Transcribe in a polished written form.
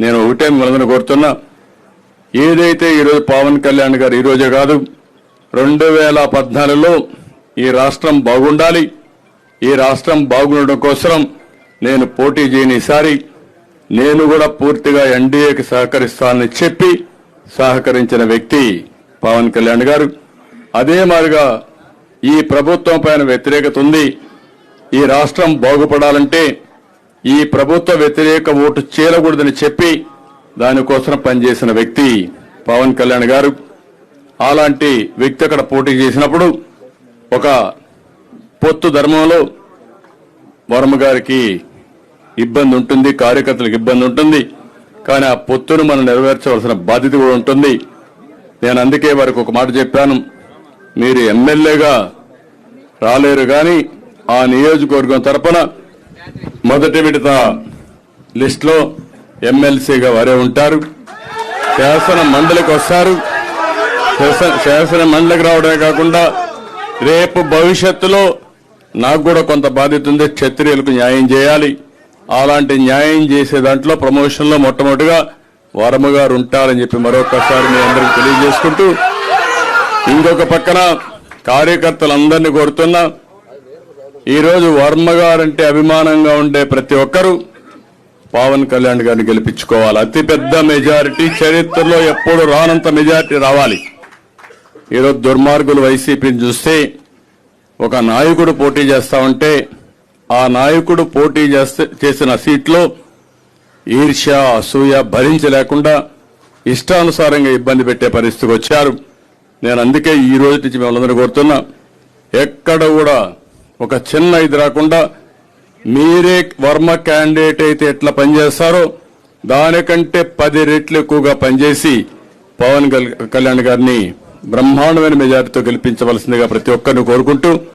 నేను ఒకటే మిమ్మల్ని కోరుతున్నా, ఏదైతే ఈరోజు పవన్ కళ్యాణ్ గారు ఈరోజే కాదు 2014లో ఈ రాష్ట్రం బాగుండాలి, ఈ రాష్ట్రం బాగుండడం కోసం నేను పోటీ చేయని ఈసారి నేను కూడా పూర్తిగా ఎన్డీఏకి సహకరిస్తానని చెప్పి సహకరించిన వ్యక్తి పవన్ కళ్యాణ్ గారు. అదే మాదిరిగా ఈ ప్రభుత్వం పైన వ్యతిరేకత ఉంది, ఈ రాష్ట్రం బాగుపడాలంటే ఈ ప్రభుత్వ వ్యతిరేక ఓటు చేరకూడదని చెప్పి దానికోసం పనిచేసిన వ్యక్తి పవన్ కళ్యాణ్ గారు. అలాంటి వ్యక్తి అక్కడ పోటీ చేసినప్పుడు ఒక పొత్తు ధర్మంలో వర్మ గారికి ఇబ్బంది ఉంటుంది, కార్యకర్తలకు ఇబ్బంది ఉంటుంది. కానీ ఆ పొత్తును మనం నెరవేర్చవలసిన బాధ్యత కూడా ఉంటుంది. నేను అందుకే వారికి ఒక మాట చెప్పాను, మీరు ఎమ్మెల్యేగా రాలేరు కానీ ఆ నియోజకవర్గం తరపున మొదటి విడత లిస్టులో ఎమ్మెల్సీగా వారే ఉంటారు. శాసన మండలికి వస్తారు. శాసన మండలికి రావడమే కాకుండా రేపు భవిష్యత్తులో నాకు కూడా కొంత బాధ్యత ఉంది, క్షత్రియులకు న్యాయం చేయాలి. అలాంటి న్యాయం చేసే దాంట్లో ప్రమోషన్లో మొట్టమొదటిగా వర్మ గారు ఉంటారని చెప్పి మరొకసారి మీ అందరికీ తెలియజేసుకుంటూ, ఇంకొక పక్కన కార్యకర్తలందరినీ కోరుతున్నా, ఈరోజు వర్మ గారంటే అభిమానంగా ఉండే ప్రతి ఒక్కరూ పవన్ కళ్యాణ్ గారిని గెలిపించుకోవాలి. అతిపెద్ద మెజారిటీ, చరిత్రలో ఎప్పుడు రానంత మెజారిటీ రావాలి. ఈరోజు దుర్మార్గులు వైసీపీని చూస్తే ఒక నాయకుడు పోటీ చేస్తా ఉంటే ఆ నాయకుడు పోటీ చేసిన సీట్లో ఈర్ష్య, అసూయ భరించలేకుండా ఇష్టానుసారంగా ఇబ్బంది పెట్టే పరిస్థితికి వచ్చారు. నేను అందుకే ఈ రోజు నుంచి మిమ్మల్ని కోరుతున్నా, ఎక్కడ కూడా ఒక చిన్న ఇది రాకుండా మీరే వర్మ క్యాండిడేట్ అయితే ఎట్లా పనిచేస్తారో దానికంటే 10 రెట్లు ఎక్కువగా పనిచేసి పవన్ కళ్యాణ్ గారిని బ్రహ్మాండమైన మెజారిటీతో గెలిపించవలసిందిగా ప్రతి ఒక్కరిని కోరుకుంటూ